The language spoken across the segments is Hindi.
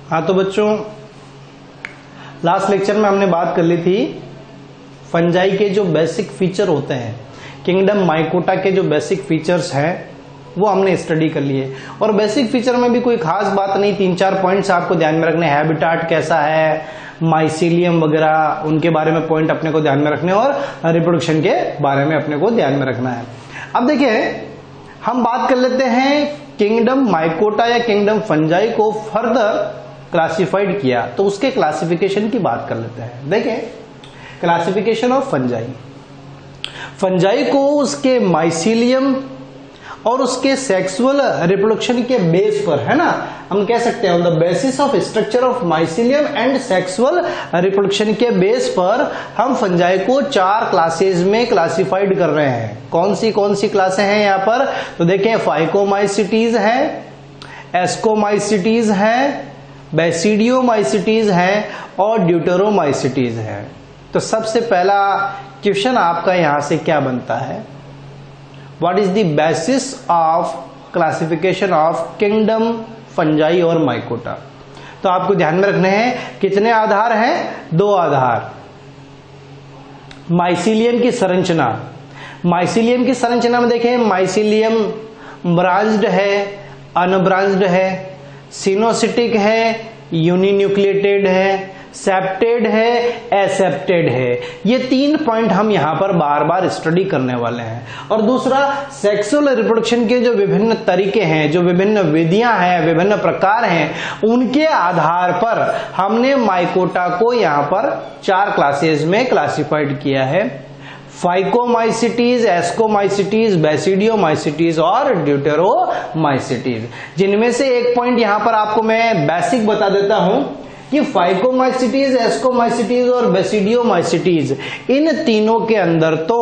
हाँ तो बच्चों, लास्ट लेक्चर में हमने बात कर ली थी फंजाई के जो बेसिक फीचर होते हैं, किंगडम माइकोटा के जो बेसिक फीचर्स हैं वो हमने स्टडी कर लिए। और बेसिक फीचर में भी कोई खास बात नहीं, 3-4 पॉइंट्स आपको ध्यान में रखने, हैबिटाट कैसा है, माइसीलियम वगैरह, उनके बारे में पॉइंट अपने को ध्यान में रखने और रिप्रोडक्शन के बारे में अपने को ध्यान में रखना है। अब देखिए हम बात कर लेते हैं किंगडम माइकोटा या किंगडम फंजाई को फर्दर क्लासिफाइड किया तो उसके क्लासिफिकेशन की बात कर लेते हैं। देखिए क्लासिफिकेशन ऑफ फंजाई, फंजाई को उसके माइसीलियम और उसके सेक्सुअल रिप्रोडक्शन के बेस पर, है ना, हम कह सकते हैं on the basis of structure of mycelium and sexual reproduction के बेस पर हम फंजाई को 4 क्लासेस में क्लासिफाइड कर रहे हैं। कौन सी क्लासें हैं यहाँ पर? तो देखें, फाइकोमाइसिटीज है, एस्कोमाइसिटीज है, बेसिडियोमाइसिटीज है और ड्यूटेरोमाइसिटीज है। तो सबसे पहला क्वेश्चन आपका यहां से क्या बनता है? What is the basis of classification of kingdom fungi और माइकोटा? तो आपको ध्यान में रखने हैं कितने आधार हैं? 2 आधार। माइसीलियम की संरचना, माइसीलियम की संरचना में देखें, माइसीलियम ब्रांच्ड है, अनब्रांच्ड है, सिनोसिटिक है, यूनिन्यूक्लिएटेड है, सेप्टेड है, एसेप्टेड है। ये 3 पॉइंट हम यहां पर बार बार स्टडी करने वाले हैं। और दूसरा, सेक्सुअल रिप्रोडक्शन के जो विभिन्न तरीके हैं, जो विभिन्न विधियां हैं, विभिन्न प्रकार हैं, उनके आधार पर हमने माइकोटा को यहां पर 4 क्लासेस में क्लासिफाइड किया है। फाइकोमाइसिटीज, एस्कोमाइसिटीज, बेसिडियोमाइसिटीज और ड्यूटेरोमाइसिटीज। जिनमें से एक पॉइंट यहां पर आपको मैं बेसिक बता देता हूं कि फाइकोमाइसिटीज, एस्कोमाइसिटीज और बेसिडियोमाइसिटीज, इन तीनों के अंदर तो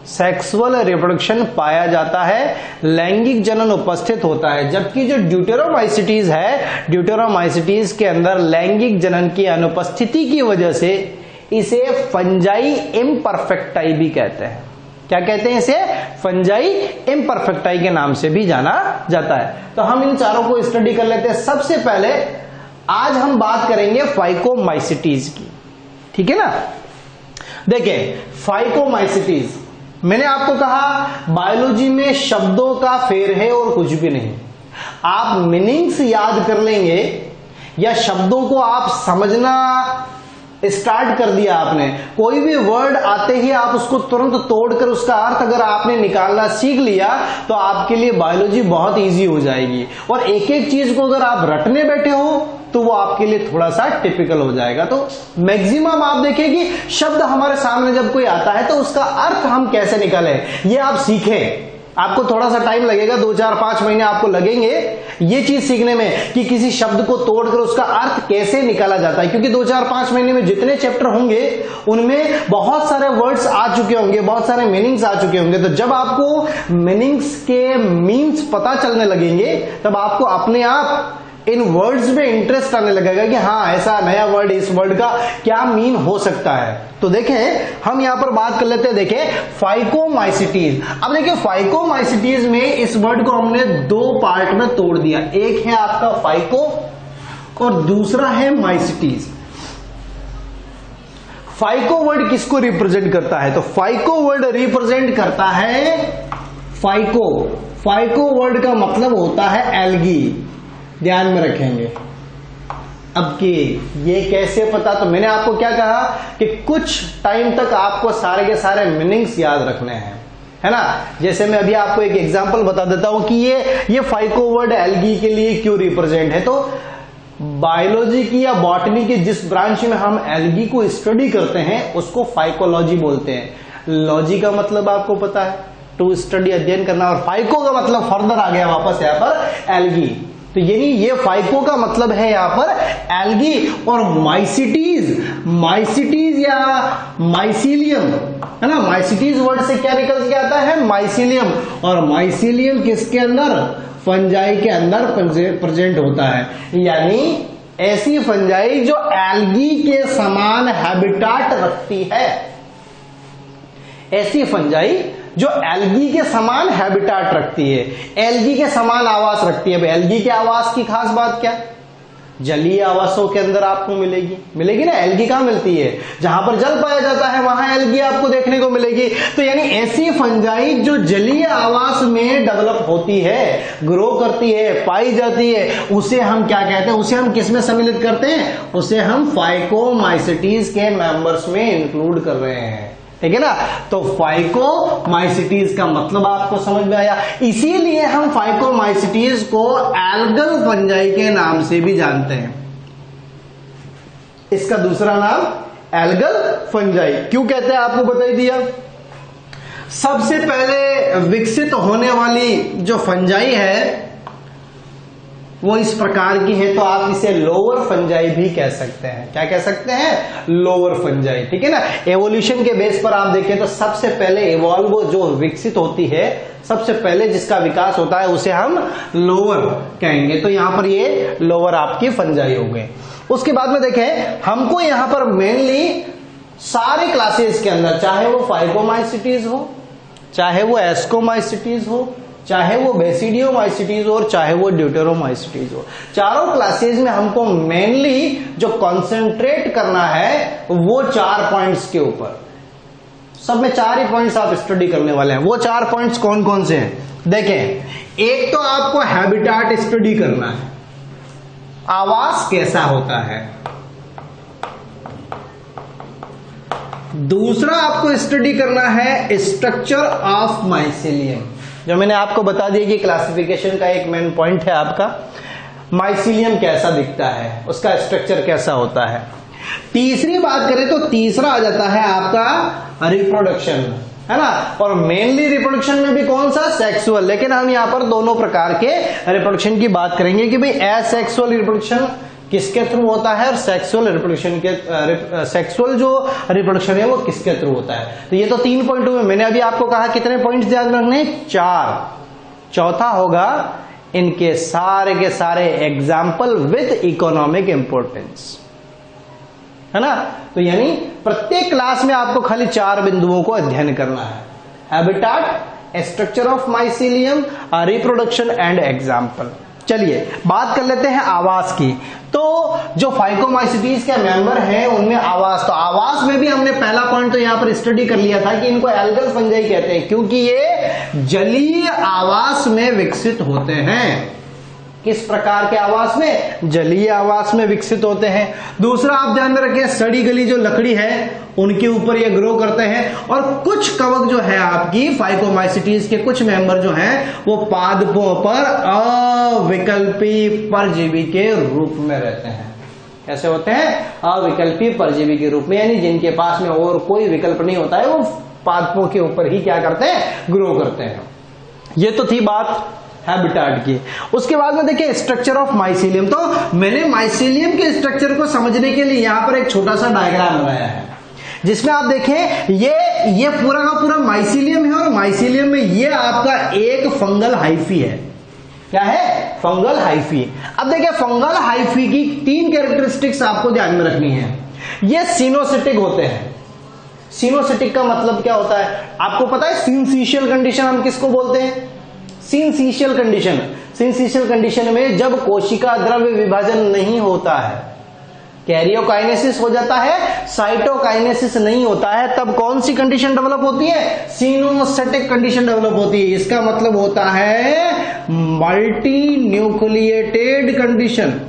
सेक्सुअल रिप्रोडक्शन पाया जाता है, लैंगिक जनन उपस्थित होता है। जबकि जो ड्यूटेरोमाइसिटीज है, ड्यूटेरोमाइसिटीज के अंदर लैंगिक जनन की अनुपस्थिति की वजह से इसे फंजाई इम्परफेक्टाई भी कहते हैं। क्या कहते हैं इसे? फंजाई इम्परफेक्टाई के नाम से भी जाना जाता है। तो हम इन चारों को स्टडी कर लेते हैं। सबसे पहले आज हम बात करेंगे फाइकोमाइसिटीज की, ठीक है ना। देखिए फाइकोमाइसिटीज, मैंने आपको कहा बायोलॉजी में शब्दों का फेर है और कुछ भी नहीं। आप मीनिंग्स याद कर लेंगे या शब्दों को आप समझना स्टार्ट कर दिया आपने, कोई भी वर्ड आते ही आप उसको तुरंत तोड़कर उसका अर्थ अगर आपने निकालना सीख लिया तो आपके लिए बायोलॉजी बहुत इजी हो जाएगी। और एक एक चीज को अगर आप रटने बैठे हो तो वो आपके लिए थोड़ा सा टिपिकल हो जाएगा। तो मैक्सिमम आप देखें कि शब्द हमारे सामने जब कोई आता है तो उसका अर्थ हम कैसे निकालें, ये आप सीखें। आपको थोड़ा सा टाइम लगेगा, 2-4-5 महीने आपको लगेंगे ये चीज सीखने में कि किसी शब्द को तोड़कर उसका अर्थ कैसे निकाला जाता है। क्योंकि 2-4-5 महीने में जितने चैप्टर होंगे उनमें बहुत सारे वर्ड्स आ चुके होंगे, बहुत सारे मीनिंग्स आ चुके होंगे। तो जब आपको मीनिंग्स के मीन्स पता चलने लगेंगे तब आपको अपने आप इन वर्ड्स में इंटरेस्ट आने लगेगा कि हाँ ऐसा नया वर्ड, इस वर्ड का क्या मीन हो सकता है। तो देखें हम यहां पर बात कर लेते हैं। देखें फाइकोमाइसिटीज। अब देखिए फाइकोमाइसिटीज में इस वर्ड को हमने 2 पार्ट में तोड़ दिया। एक है आपका फाइको और दूसरा है माइसिटीज। फाइको वर्ड किसको रिप्रेजेंट करता है? तो फाइको वर्ड रिप्रेजेंट करता है फाइको। फाइको वर्ड का मतलब होता है एल्गी। ध्यान में रखेंगे। अब कि ये कैसे पता? तो मैंने आपको क्या कहा कि कुछ टाइम तक आपको सारे के सारे मीनिंग्स याद रखने हैं, है ना। जैसे मैं अभी आपको एक एग्जांपल बता देता हूं कि ये फाइको वर्ड एल्गी के लिए क्यों रिप्रेजेंट है। तो बायोलॉजी की या बॉटनी की जिस ब्रांच में हम एल्गी को स्टडी करते हैं उसको फाइकोलॉजी बोलते हैं। लॉजी का मतलब आपको पता है, टू स्टडी, अध्ययन करना, और फाइको का मतलब फर्दर आ गया वापस यहाँ पर एल्गी। तो यानी ये फाइको का मतलब है यहां पर एल्गी। और माइसिटीज या माइसीलियम, है ना, माइसिटीज वर्ड से क्या निकल के आता है? माइसीलियम। और माइसीलियम किसके अंदर? फंजाई के अंदर प्रेजेंट होता है। यानी ऐसी फंजाई जो एल्गी के समान हैबिटाट रखती है, ऐसी फंजाई जो एल्गी के समान हैबिटाट रखती है, एल्गी के समान आवास रखती है। एल्गी के आवास की खास बात क्या? जलीय आवासों के अंदर आपको मिलेगी ना। एल्गी कहां मिलती है? जहां पर जल पाया जाता है वहां एल्गी आपको देखने को मिलेगी। तो यानी ऐसी फंजाई जो जलीय आवास में डेवलप होती है, ग्रो करती है, पाई जाती है, उसे हम क्या कहते हैं? उसे हम किस में सम्मिलित करते हैं? उसे हम फाइकोमाइसीटीज के मेंबर्स में इंक्लूड कर रहे हैं, ठीक है ना। तो फाइकोमाइसीटीज का मतलब आपको समझ में आया। इसीलिए हम फाइकोमाइसीटीज को एल्गल फंजाई के नाम से भी जानते हैं। इसका दूसरा नाम एल्गल फंजाई क्यों कहते हैं आपको बता ही दिया। सबसे पहले विकसित होने वाली जो फंजाई है वो इस प्रकार की है, तो आप इसे लोअर फंजाई भी कह सकते हैं। क्या कह सकते हैं? लोअर फंजाई, ठीक है ना। एवोल्यूशन के बेस पर आप देखें तो सबसे पहले इवॉल्व जो विकसित होती है, सबसे पहले जिसका विकास होता है उसे हम लोअर कहेंगे। तो यहां पर ये लोअर आपकी फंजाई हो गए। उसके बाद में देखें, हमको यहां पर मेनली सारे क्लासेस के अंदर, चाहे वो फाइकोमाइसीटीज हो, चाहे वो एस्कोमाइसीटीज हो, चाहे वो बेसिडियोमाइसीटीज हो, और चाहे वो ड्यूटेरोमाइसीटीज हो, चारों क्लासेस में हमको मेनली जो कंसंट्रेट करना है वो 4 पॉइंट्स के ऊपर। सब में 4 ही पॉइंट्स आप स्टडी करने वाले हैं। वो 4 पॉइंट्स कौन कौन से हैं? देखें, एक तो आपको हैबिटाट स्टडी करना है, आवास कैसा होता है। दूसरा आपको स्टडी करना है स्ट्रक्चर ऑफ माइसीलियम, जो मैंने आपको बता दिया कि क्लासिफिकेशन का एक मेन पॉइंट है आपका। माइसीलियम कैसा दिखता है, उसका स्ट्रक्चर कैसा होता है। तीसरी बात करें तो तीसरा आ जाता है आपका रिप्रोडक्शन, है ना। और मेनली रिप्रोडक्शन में भी कौन सा? सेक्सुअल। लेकिन हम यहां पर दोनों प्रकार के रिप्रोडक्शन की बात करेंगे कि भाई एसेक्सुअल रिप्रोडक्शन किसके थ्रू होता है और सेक्सुअल रिप्रोडक्शन के सेक्सुअल जो रिप्रोडक्शन है वो किसके थ्रू होता है। तो ये तो 3 पॉइंट हुए। मैंने अभी आपको कहा कितने पॉइंट्स याद रखने? 4। चौथा होगा इनके सारे के सारे एग्जाम्पल विद इकोनॉमिक इंपोर्टेंस, है ना। तो यानी प्रत्येक क्लास में आपको खाली 4 बिंदुओं को अध्ययन करना है: habitat, structure of mycelium, reproduction and example. चलिए बात कर लेते हैं आवास की। तो जो फाइकोमाइसीटीज के मेंबर हैं उनमें आवास, तो आवास में भी हमने पहला पॉइंट तो यहां पर स्टडी कर लिया था कि इनको एल्गल फंजाई कहते हैं, क्योंकि ये जलीय आवास में विकसित होते हैं। किस प्रकार के आवास में? जलीय आवास में विकसित होते हैं। दूसरा आप ध्यान में रखिए, सड़ी गली जो लकड़ी है उनके ऊपर ये ग्रो करते हैं। और कुछ कवक जो है आपकी फाइकोमाइसीटीज के कुछ मेंबर जो हैं वो पादपों पर अविकल्पी परजीवी के रूप में रहते हैं। कैसे होते हैं? अविकल्पी परजीवी के रूप में, यानी जिनके पास में और कोई विकल्प नहीं होता है, वो पादपों के ऊपर ही क्या करते हैं? ग्रो करते हैं। ये तो थी बात हैबिटाट की। उसके बाद में देखिए स्ट्रक्चर ऑफ माइसीलियम। तो मैंने माइसीलियम के स्ट्रक्चर को समझने के लिए यहां पर एक छोटा सा डायग्राम बनाया है, जिसमें आप देखें ये पूरा का पूरा माइसीलियम है, और माइसीलियम में ये आपका एक फंगल हाइफी है। क्या है? Fungal hyphae. अब देखिए फंगल हाइफी की 3 कैरेक्टरिस्टिक्स आपको ध्यान में रखनी है। ये सिनोसिटिक होते हैं। सिनोसिटिक का मतलब क्या होता है आपको पता है? सिंसिशियल कंडीशन हम किसको बोलते हैं? Syncytial condition. सिंसिशियल कंडीशन में जब कोशिका द्रव्य विभाजन नहीं होता है, कैरियोकाइनेसिस हो जाता है, साइटोकाइनेसिस नहीं होता है, तब कौन सी कंडीशन डेवलप होती है? सिनोसिटिक कंडीशन डेवलप होती है। इसका मतलब होता है मल्टी न्यूक्लिएटेड कंडीशन।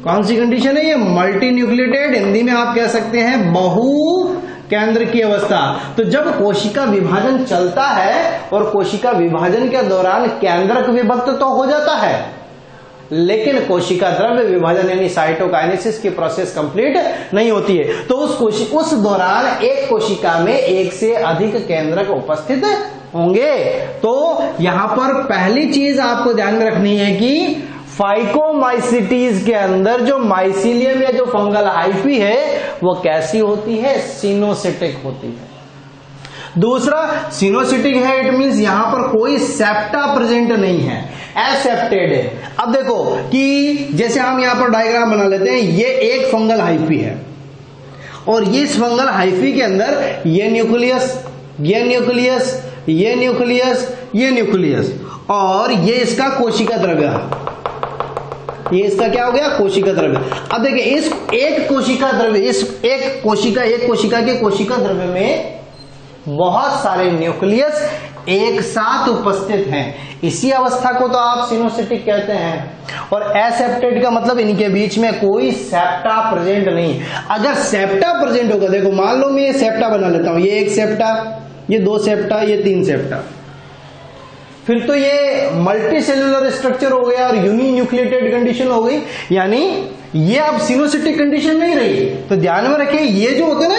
कौन सी कंडीशन है ये? Multi nucleated. हिंदी में आप कह सकते हैं बहु केंद्र की अवस्था। तो जब कोशिका विभाजन चलता है और कोशिका विभाजन के दौरान केंद्रक विभक्त तो हो जाता है, लेकिन कोशिका द्रव्य विभाजन यानी साइटोकाइनेसिस की प्रोसेस कंप्लीट नहीं होती है। तो उस दौरान एक कोशिका में एक से अधिक केंद्रक उपस्थित होंगे। तो यहां पर पहली चीज आपको ध्यान में रखनी है कि फाइकोमाइसीटीज के अंदर जो माइसीलियम या जो फंगल हाइफी है वो कैसी होती है? सिनोसिटिक होती है। दूसरा, सिनोसिटिक है इट मींस यहां पर कोई सेप्टा प्रेजेंट नहीं है, एसेप्टेड है। अब देखो कि जैसे हम यहां पर डायग्राम बना लेते हैं, ये एक फंगल हाइफी है और ये इस फंगल हाइफी के अंदर ये न्यूक्लियस, ये न्यूक्लियस, ये न्यूक्लियस, ये न्यूक्लियस, और ये इसका कोशिका द्रव्य है। ये इसका क्या हो गया, कोशिका द्रव्य। अब देखिए इस एक कोशिका द्रव्य, इस एक कोशिका के कोशिका द्रव्य में बहुत सारे न्यूक्लियस एक साथ उपस्थित हैं। इसी अवस्था को तो आप सिनोसिटिक कहते हैं। और एसेप्टेड का मतलब इनके बीच में कोई सेप्टा प्रेजेंट नहीं। अगर सेप्टा प्रेजेंट होगा, देखो मान लो मैं ये सेप्टा बना लेता हूं, ये एक सेप्टा, ये दो सेप्टा, ये तीन सेप्टा, फिर तो ये मल्टी सेलुलर स्ट्रक्चर हो गया और यूनिन्यूक्लिएटेड कंडीशन हो गई, यानी ये अब सिनोसिटिक कंडीशन नहीं रही। तो ध्यान में रखें, ये जो होते हैं ना,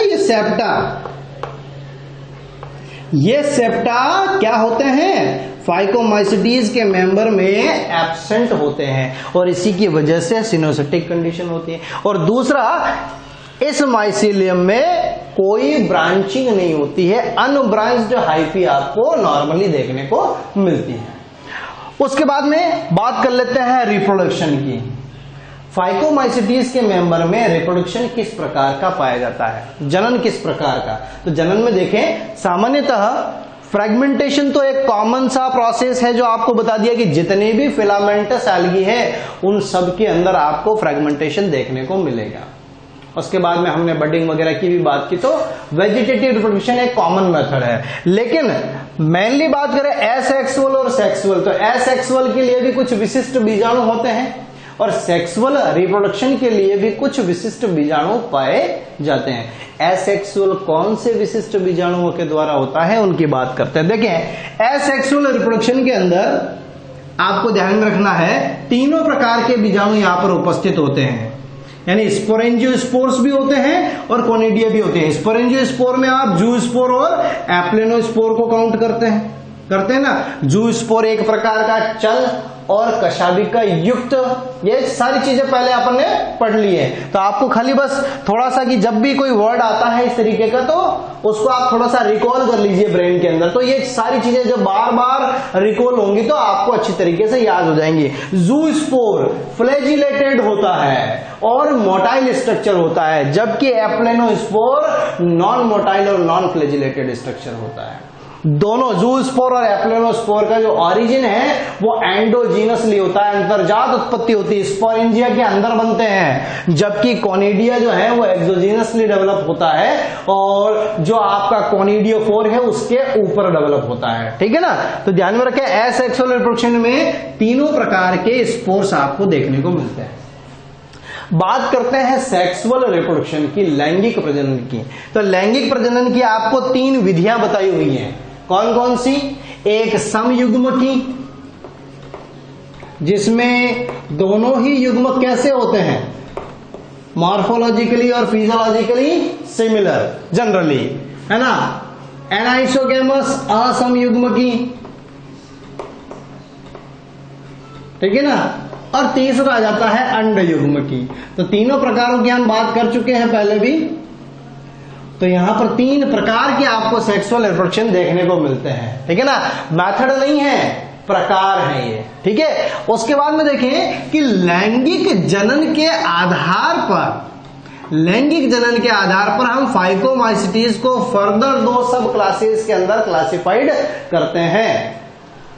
ये सेप्टा क्या होते हैं, फाइकोमाइसिटीज के मेंबर में एब्सेंट होते हैं और इसी की वजह से सिनोसिटिक कंडीशन होती है। और दूसरा, इस माइसीलियम में कोई ब्रांचिंग नहीं होती है, अनब्रांच्ड हाइफी आपको नॉर्मली देखने को मिलती है। उसके बाद में बात कर लेते हैं रिप्रोडक्शन की। फाइकोमाइसिटीज के मेंबर में रिप्रोडक्शन किस प्रकार का पाया जाता है, जनन किस प्रकार का। तो जनन में देखें, सामान्यतः फ्रेगमेंटेशन तो एक कॉमन सा प्रोसेस है जो आपको बता दिया कि जितने भी फिलामेंटस एल्गी है उन सब के अंदर आपको फ्रेगमेंटेशन देखने को मिलेगा। उसके बाद में हमने बडिंग वगैरह की भी बात की, तो वेजिटेटिव रिप्रोडक्शन एक कॉमन मेथड है। लेकिन मेनली बात करें एसेक्सुअल और सेक्सुअल, तो एसेक्सुअल के लिए भी कुछ विशिष्ट बीजाणु होते हैं और सेक्सुअल रिप्रोडक्शन के लिए भी कुछ विशिष्ट बीजाणु पाए जाते हैं। एसेक्सुअल कौन से विशिष्ट बीजाणुओं के द्वारा होता है उनकी बात करते हैं। देखें, एसेक्सुअल रिप्रोडक्शन के अंदर आपको ध्यान में रखना है, तीनों प्रकार के बीजाणु यहां पर उपस्थित होते हैं, यानी स्पोरेंजियोस्पोर्स भी होते हैं और कोनिडिया भी होते हैं। स्पोरेंजियोस्पोर में आप जूस्पोर और एप्लेनोस्पोर को काउंट करते हैं ना। जूस्पोर एक प्रकार का चल और कशाभिका युक्त, ये सारी चीजें पहले अपन ने पढ़ ली है। तो आपको खाली बस थोड़ा सा कि जब भी कोई वर्ड आता है इस तरीके का तो उसको आप थोड़ा सा रिकॉल कर लीजिए ब्रेन के अंदर, तो ये सारी चीजें जब बार बार रिकॉल होंगी तो आपको अच्छी तरीके से याद हो जाएंगी। जूस्पोर फ्लैजिलेटेड होता है और मोटाइल स्ट्रक्चर होता है, जबकि एप्लेनोस्पोर नॉन मोटाइल और नॉन फ्लैजिलेटेड स्ट्रक्चर होता है। दोनों जूस्पोर और एप्लेनोस्पोर का जो ओरिजिन है वो एंडोजीनसली होता है, अंतर्जात उत्पत्ति होती है, स्पोरेंजिया के अंदर बनते हैं, जबकि कोनिडिया जो है वो एक्सोजीनसली डेवलप होता है और जो आपका कोनिडियोफोर है उसके ऊपर डेवलप होता है। ठीक है ना। तो ध्यान में रखें, एसेक्सुअल रिप्रोडक्शन में तीनों प्रकार के स्पोर्स आपको देखने को मिलते हैं। बात करते हैं सेक्सुअल रिप्रोडक्शन की, लैंगिक प्रजनन की। तो लैंगिक प्रजनन की आपको तीन विधियां बताई हुई हैं। कौन कौन सी? एक समयुग्म की, जिसमें दोनों ही युग्मक कैसे होते हैं, मॉर्फोलॉजिकली और फिजियोलॉजिकली सिमिलर जनरली, है ना। एनाइसोगेमस असमयुग्म की, ठीक है ना। और तीसरा आ जाता है अंड युग्म की। तो तीनों प्रकारों की हम बात कर चुके हैं पहले भी। तो यहां पर तीन प्रकार के आपको सेक्सुअल रिप्रोडक्शन देखने को मिलते हैं, ठीक है ना। मेथड नहीं है, प्रकार है ये, ठीक है। उसके बाद में देखें कि लैंगिक जनन के आधार पर हम फाइकोमाइसिटीज को फर्दर दो सब क्लासेस के अंदर क्लासिफाइड करते हैं।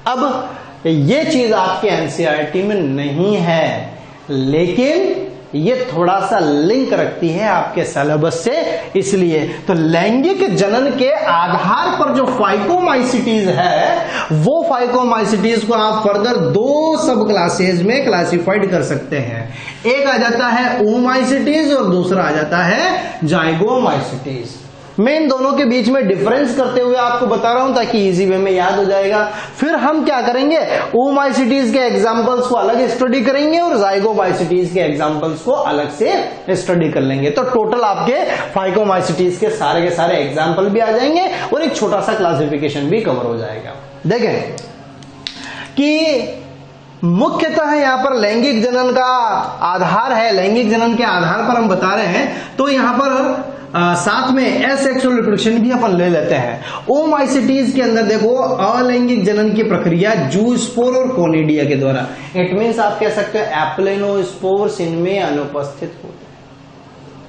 अब ये चीज आपके एनसीईआरटी में नहीं है, लेकिन ये थोड़ा सा लिंक रखती है आपके सिलेबस से, इसलिए। तो लैंगिक जनन के आधार पर जो फाइकोमाइसिटीज है वो फाइकोमाइसिटीज को आप फर्दर दो सब क्लासेस में क्लासिफाइड कर सकते हैं। एक आ जाता है oomaicities और दूसरा आ जाता है zygomaicities। मैं इन दोनों के बीच में डिफरेंस करते हुए आपको बता रहा हूं ताकि इजी वे में याद हो जाएगा। फिर हम क्या करेंगे, oomaicities के एग्जांपल्स को अलग स्टडी करेंगे और zygomaicities के एग्जांपल्स को अलग से स्टडी कर लेंगे। तो टोटल आपके फाइकोमाइसिटीज के सारे एग्जांपल भी आ जाएंगे और एक छोटा सा क्लासिफिकेशन भी कवर हो जाएगा। देखें कि मुख्यतः यहां पर लैंगिक जनन का आधार है, लैंगिक जनन के आधार पर हम बता रहे हैं। तो यहां पर साथ में एसेक्सुअल रिप्रोडक्शन भी अपन ले लेते हैं। oomaicities के अंदर देखो अलैंगिक जनन की प्रक्रिया जूस्पोर और कोनिडिया के द्वारा, इट मीन्स आप कह सकते हो एप्लेनोस्पोर्स इनमें अनुपस्थित होते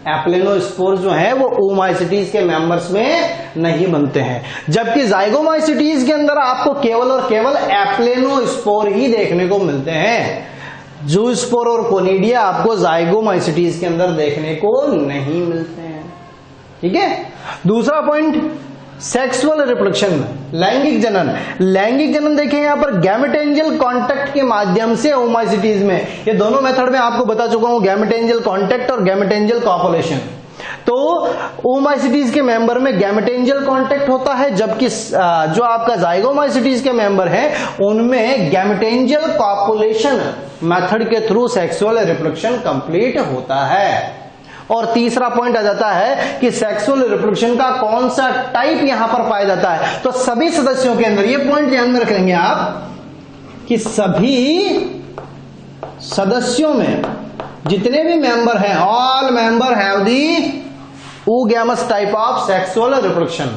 हैं। एप्लेनोस्पोर जो है वो oomaicities के मेंबर्स में नहीं बनते हैं, जबकि zygomaicities के अंदर आपको केवल और केवल एप्लेनोस्पोर ही देखने को मिलते हैं। जूस्पोर और कोनिडिया आपको जाइगोमाइसिटीज के अंदर देखने को नहीं मिलते हैं। ठीक है। दूसरा पॉइंट, सेक्सुअल रिप्रोडक्शन, लैंगिक जनन। लैंगिक जनन देखें यहां पर गैमेटेंजियल कांटेक्ट के माध्यम से ओमाइसिटीज में, ये दोनों मेथड में आपको बता चुका हूं, गैमेटेंजियल कांटेक्ट और गैमेटेंजियल कॉपुलेशन। तो ओमाइसिटीज के मेंबर में गैमेटेंजियल कांटेक्ट होता है, जबकि जो आपका जाइगोमाइसिटीज के मेंबर हैं उनमें गैमेटेंजियल कॉपुलेशन मेथड के थ्रू सेक्सुअल रिप्रोडक्शन कंप्लीट होता है। और तीसरा पॉइंट आ जाता है कि सेक्सुअल रिप्रोडक्शन का कौन सा टाइप यहां पर पाया जाता है। तो सभी सदस्यों के अंदर, ये पॉइंट ध्यान में रखेंगे आप कि सभी सदस्यों में जितने भी मेंबर हैं, all member have the oogamous type of sexual reproduction,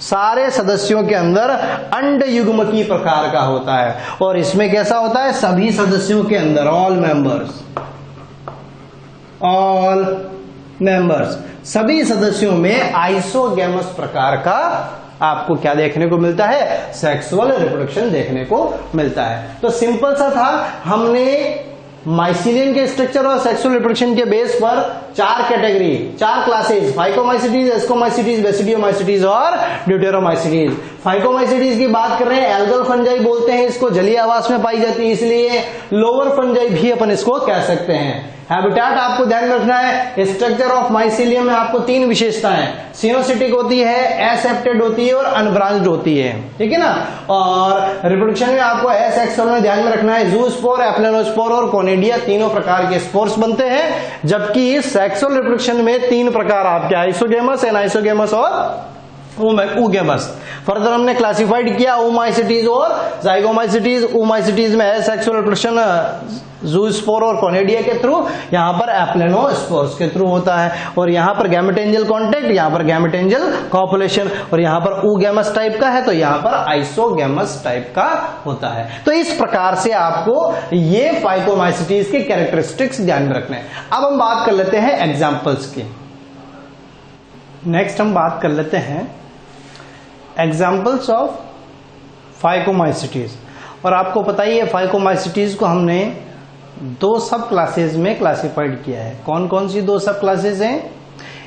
सारे सदस्यों के अंदर अंड युग्मकी प्रकार का होता है। और इसमें कैसा होता है, सभी सदस्यों के अंदर ऑल मेंबर्स सभी सदस्यों में आइसोगैमस प्रकार का आपको क्या देखने को मिलता है, सेक्सुअल रिप्रोडक्शन देखने को मिलता है। तो सिंपल सा था, हमने माइसिलियम के स्ट्रक्चर और सेक्सुअल रिप्रोडक्शन के बेस पर 4 category, 4 classes, phycomycetes, ascomycetes, basidiomycetes और ड्यूटेरोमाइसिटीज। फाइकोमाइसिटीज की बात कर रहे हैं, एल्गल फंजाई बोलते हैं इसको, जलीय आवास में पाई जाती है, इसलिए लोअर फंजाई भी अपन इसको कह सकते हैं। हैबिटेट आपको ध्यान में रखना है, स्ट्रक्चर ऑफ माइसिलियम में आपको 3 विशेषताएं, सिनोसिटिक होती है, एसेप्टेड होती है और अनब्रांच्ड होती है। ठीक है ना। और रिप्रोडक्शन में आपको एसेक्सुअल में ध्यान में रखना है, जूस्पोर, एप्लेनोस्पोर और कोनिडिया, तीनों प्रकार के स्पोर्स बनते हैं। जबकि सेक्सुअल रिप्रोडक्शन में 3 प्रकार आपके आइसोगेमस, एनाइसोगेमस और oogamous। फर्दर हमने क्लासिफाइड किया ओमाइसिटीज और जाइगोमाइसिटीज। ओमाइसिटीज में है सेक्सुअल रिप्रोडक्शन जूस्पोर और कोनिडिया के थ्रू, यहां पर एप्लेनोस्पोर्स के थ्रू होता है। और यहां पर गैमेटेंजियल कांटेक्ट, यहां पर गैमेटेंजियल कॉपुलेशन, और यहां पर oogamous टाइप का है तो यहां पर आइसोगैमस टाइप का होता है। तो इस प्रकार से आपको ये फाइकोमाइसिटीज के कैरेक्टरिस्टिक्स ध्यान में रखने हैं। अब हम बात कर लेते हैं एग्जाम्पल्स की। नेक्स्ट हम बात कर लेते हैं एग्जाम्पल्स ऑफ फाइकोमाइसिटीज। और आपको पता ही है फाइकोमाइसिटीज को हमने 2 सब क्लासेस में क्लासिफाइड किया है। कौन कौन सी 2 सब क्लासेस हैं,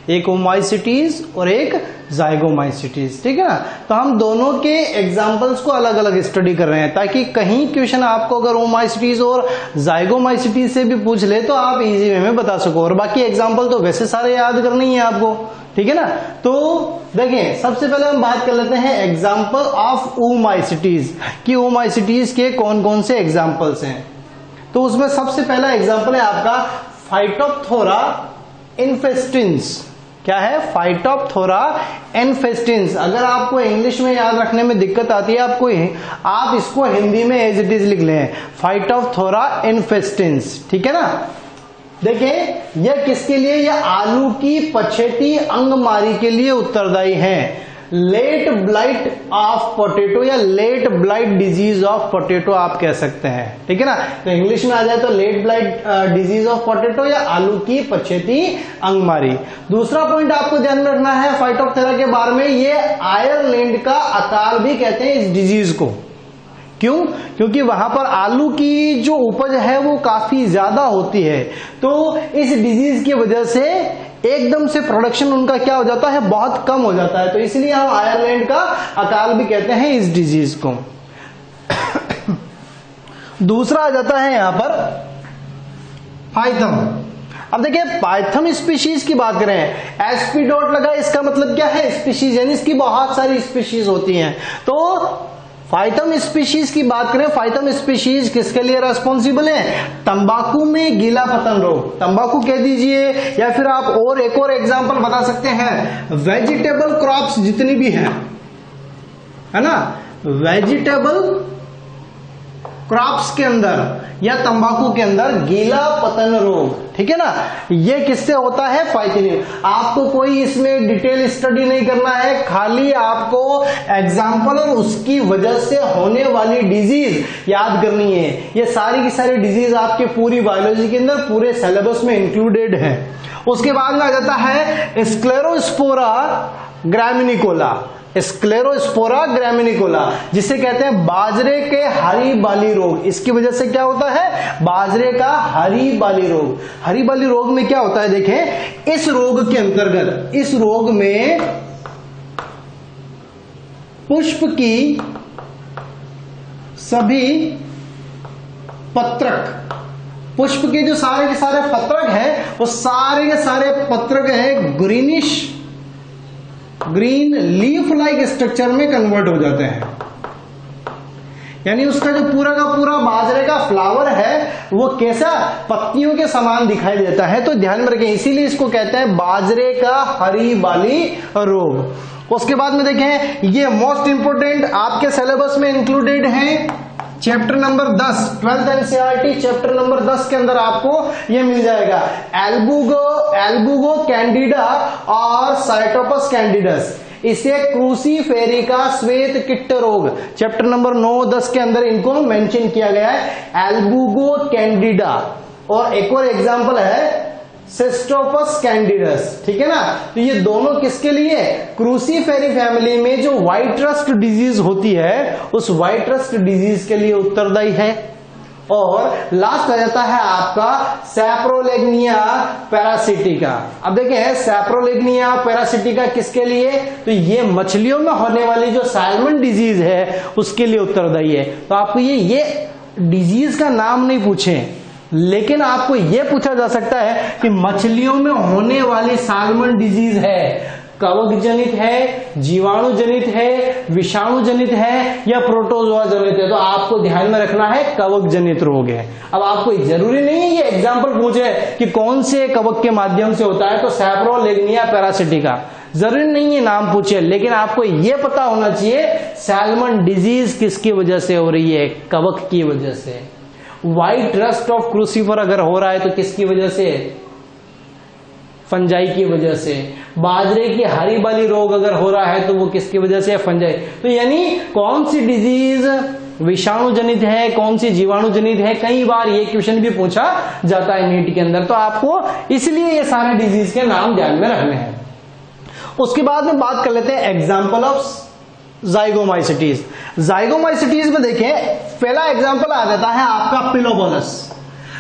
एक ओमाइसिटीज और एक जाइगोमाइसिटीज। ठीक है ना। तो हम दोनों के एग्जाम्पल्स को अलग अलग स्टडी कर रहे हैं, ताकि कहीं क्वेश्चन आपको अगर ओमाइसिटीज और जाइगोमाइसिटीज से भी पूछ ले तो आप इजी वे में बता सको। और बाकी एग्जाम्पल तो वैसे सारे याद करने ही है आपको। ठीक है ना। तो देखें, सबसे पहले हम बात कर लेते हैं एग्जाम्पल ऑफ ओमाइसिटीज कि ओमाइसिटीज के कौन कौन से एग्जाम्पल्स हैं। तो उसमें सबसे पहला एग्जाम्पल है आपका फाइटोप्थोरा इन्फेस्टिंस। क्या है, फाइटोप्थोरा इन्फेस्टिंस। अगर आपको इंग्लिश में याद रखने में दिक्कत आती है आप इसको हिंदी में एज इट इज लिख लें, फाइटोप्थोरा इन्फेस्टिंस। ठीक है ना। देखिए यह किसके लिए, यह आलू की पछेती अंगमारी के लिए उत्तरदायी है। लेट ब्लाइट ऑफ पोटैटो या late blight disease of potato आप कह सकते हैं। ठीक है ना। तो इंग्लिश में आ जाए तो late blight disease of potato या आलू की पछेती अंगमारी। दूसरा पॉइंट आपको ध्यान में रखना है फाइटोप्थोरा के बारे में, ये आयरलैंड का अकाल भी कहते हैं इस डिजीज को। क्यों, क्योंकि वहां पर आलू की जो उपज है वो काफी ज्यादा होती है। तो इस डिजीज की वजह से एकदम से प्रोडक्शन उनका क्या हो जाता है, बहुत कम हो जाता है। तो इसलिए हम आयरलैंड का अकाल भी कहते हैं इस डिजीज को। दूसरा आ जाता है यहां पर पाइथम। अब देखिए पाइथम स्पीशीज की बात करें, एसपी डॉट लगा, इसका मतलब क्या है, स्पीशीज, यानी इसकी बहुत सारी स्पीशीज होती हैं। तो फाइटम स्पीशीज की बात करें, फाइटम स्पीशीज किसके लिए रेस्पॉन्सिबल है, तंबाकू में गीला पतन रोग, तंबाकू कह दीजिए, या फिर आप और एक और एग्जांपल बता सकते हैं, वेजिटेबल क्रॉप्स जितनी भी हैं, है ना, वेजिटेबल क्रॉप्स के अंदर या तंबाकू के अंदर गीला पतन रोग। ठीक है ना। ये किससे होता है, फाइटिलिन। आपको कोई इसमें डिटेल स्टडी नहीं करना है, खाली आपको एग्जाम्पल और उसकी वजह से होने वाली डिजीज याद करनी है। ये सारी की सारी डिजीज आपके पूरी बायोलॉजी के अंदर पूरे सिलेबस में इंक्लूडेड है। उसके बाद में आ जाता है स्क्लेरोस्पोरा ग्रामिनिकोला। स्क्लेरोस्पोरा ग्रामिनिकोला, जिसे कहते हैं बाजरे के हरी बाली रोग। इसकी वजह से क्या होता है? बाजरे का हरी बाली रोग। हरी बाली रोग में क्या होता है देखें, इस रोग के अंतर्गत, इस रोग में पुष्प की सभी पत्रक, पुष्प के जो सारे के सारे पत्रक हैं, वो सारे के सारे पत्रक हैं ग्रीन लीफ लाइक स्ट्रक्चर में कन्वर्ट हो जाते हैं। यानी उसका जो पूरा का पूरा बाजरे का फ्लावर है वो कैसा, पत्तियों के समान दिखाई देता है। तो ध्यान में रखें, इसीलिए इसको कहते हैं बाजरे का हरी बाली रोग। उसके बाद में देखें, ये मोस्ट इंपोर्टेंट आपके सिलेबस में इंक्लूडेड है, chapter number 10, 12th NCERT chapter number 10 के अंदर आपको ये मिल जाएगा, एल्बुगो कैंडिडा और साइटोपस कैंडिडस। इसे क्रूसीफेरिका श्वेत किट्ट रोग, चैप्टर नंबर 9, 10 के अंदर इनको मेंशन किया गया है, एल्बुगो कैंडिडा। और एक और एग्जांपल है सिस्टोपस कैंडिडस, ठीक है ना। तो ये दोनों किसके लिए? क्रूसीफेरी फैमिली में जो व्हाइट रस्ट डिजीज होती है, उस व्हाइट रस्ट डिजीज के लिए उत्तरदायी है। और लास्ट आ जाता है आपका सैप्रोलेग्निया पैरासिटिका। अब देखें, सैप्रोलेग्निया पैरासिटिका किसके लिए? तो ये मछलियों में होने वाली जो सैल्मन डिजीज है उसके लिए उत्तरदायी है। तो आपको ये डिजीज का नाम नहीं पूछे, लेकिन आपको यह पूछा जा सकता है कि मछलियों में होने वाली साल्मन डिजीज है, कवक जनित है, जीवाणु जनित है, विषाणु जनित है या प्रोटोजोआ जनित है। तो आपको ध्यान में रखना है कवक जनित रोग है। अब आपको जरूरी नहीं है ये एग्जाम्पल पूछे कि कौन से कवक के माध्यम से होता है, तो सैप्रोलेग्निया पैरासिटिका जरूरी नहीं है नाम पूछे, लेकिन आपको यह पता होना चाहिए सैल्मन डिजीज किसकी वजह से हो रही है, कवक की वजह से। व्हाइट रस्ट ऑफ क्रूसीफर अगर हो रहा है तो किसकी वजह से? फंजाई की वजह से। बाजरे की हरी बाली रोग अगर हो रहा है तो वो किसकी वजह से? फंजाई। तो यानी कौन सी डिजीज विषाणु जनित है, कौन सी जीवाणु जनित है, कई बार ये क्वेश्चन भी पूछा जाता है नीट के अंदर। तो आपको इसलिए ये सारे डिजीज के नाम ध्यान में रखने हैं। उसके बाद में बात कर लेते हैं एग्जाम्पल ऑफ जाइगोमाइसिटीज। जाइगोमाइसिटीज में देखें, पहला एग्जांपल आ जाता है आपका पिलोबोलस।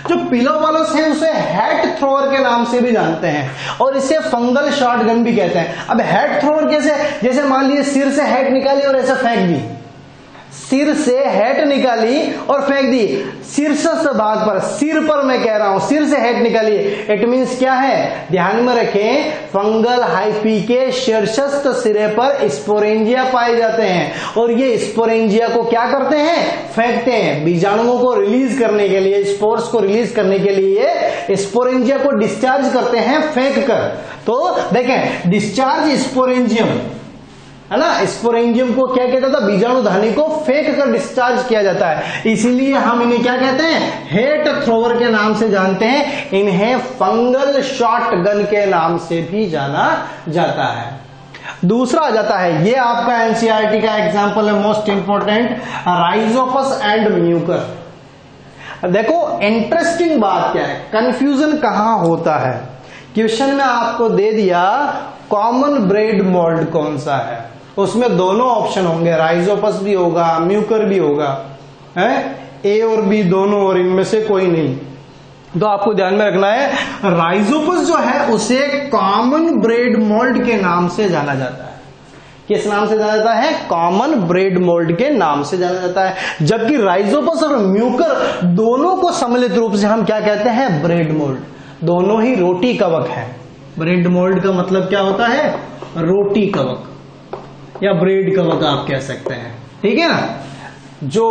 जो पिलोबोलस है उसे हैट थ्रोअर के नाम से भी जानते हैं और इसे फंगल शॉटगन भी कहते हैं। अब हैट थ्रोअर कैसे? जैसे मान लीजिए सिर से हैट निकाली और ऐसे फेंक दी, सिर से हैट निकाली और फेंक दी, शीर्षस्थ भाग पर, सिर पर मैं कह रहा हूं, सिर से हैट निकाली। इट मींस क्या है? ध्यान में रखें, फंगल हाइफी के शीर्षस्थ सिरे पर स्पोरेंजिया पाए जाते हैं और ये स्पोरेंजिया को क्या करते हैं? फेंकते हैं। बीजाणुओं को रिलीज करने के लिए, स्पोर्स को रिलीज करने के लिए स्पोरेंजिया को डिस्चार्ज करते हैं फेंक कर। तो देखें, डिस्चार्ज स्पोरेंजियम है ना, स्पोरेंजियम को क्या कहता था? बीजाणु धानी को फेंक कर डिस्चार्ज किया जाता है, इसीलिए हम इन्हें क्या कहते हैं? हेट थ्रोवर के नाम से जानते हैं। इन्हें फंगल शॉटगन के नाम से भी जाना जाता है। दूसरा आ जाता है, ये आपका एनसीईआरटी का एग्जांपल है most important, Rhizopus and Mucor. देखो इंटरेस्टिंग बात क्या है, कंफ्यूजन कहां होता है। क्वेश्चन में आपको दे दिया कॉमन ब्रेड मोल्ड कौन सा है, उसमें दोनों ऑप्शन होंगे, राइजोपस भी होगा, म्यूकर भी होगा, है ए और बी दोनों, और इनमें से कोई नहीं। तो आपको ध्यान में रखना है, राइजोपस जो है उसे कॉमन ब्रेड मोल्ड के नाम से जाना जाता है। किस नाम से जाना जाता है? कॉमन ब्रेड मोल्ड के नाम से जाना जाता है। जबकि राइजोपस और म्यूकर दोनों को सम्मिलित रूप से हम क्या कहते हैं? Bread mould. दोनों ही रोटी कवक है। ब्रेड मोल्ड का मतलब क्या होता है? रोटी कवक या ब्रेड कवक आप कह सकते हैं, ठीक है ना, जो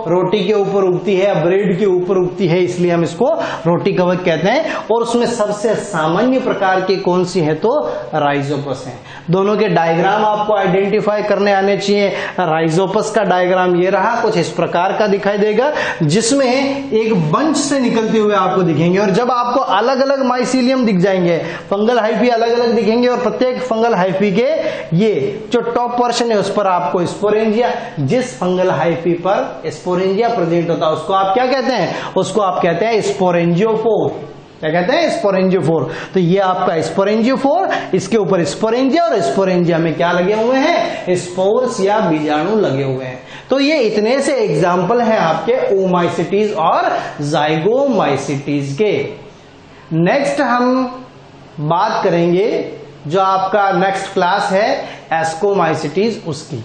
रोटी के ऊपर उगती है, ब्रेड के ऊपर उगती है, इसलिए हम इसको रोटी कवक कहते हैं। और उसमें सबसे सामान्य प्रकार की कौन सी है? तो राइजोपस है। दोनों के डायग्राम आपको आइडेंटिफाई करने आने चाहिए। राइजोपस का डायग्राम ये रहा, कुछ इस प्रकार का दिखाई देगा, जिसमें एक बंच से निकलते हुए आपको दिखेंगे। और जब आपको अलग अलग माइसीलियम दिख जाएंगे, फंगल हाइफी अलग अलग दिखेंगे, और प्रत्येक फंगल हाइफी के ये जो टॉप पोर्शन है उस पर आपको स्पोरेंजिया, जिस फंगल हाइफी पर स्पोरेंजिया प्रेजेंट होता है उसको आप क्या कहते हैं? उसको आप कहते हैं स्पोरेंजियोफोर। क्या कहते हैं, स्पोरेंजियोफोर। तो ये आपका स्पोरेंजियोफोर, इसके ऊपर स्पोरेंजिया, और स्पोरेंजिया में क्या लगे हुए हैं, स्पोर्स या बीजाणु लगे हुए हैं। तो ये इतने से एग्जाम्पल हैं आपके ओमाइसिटीज और जाइगोमाइसिटीज के। नेक्स्ट हम बात करेंगे जो आपका नेक्स्ट क्लास है एस्कोमाइसिटीज उसकी।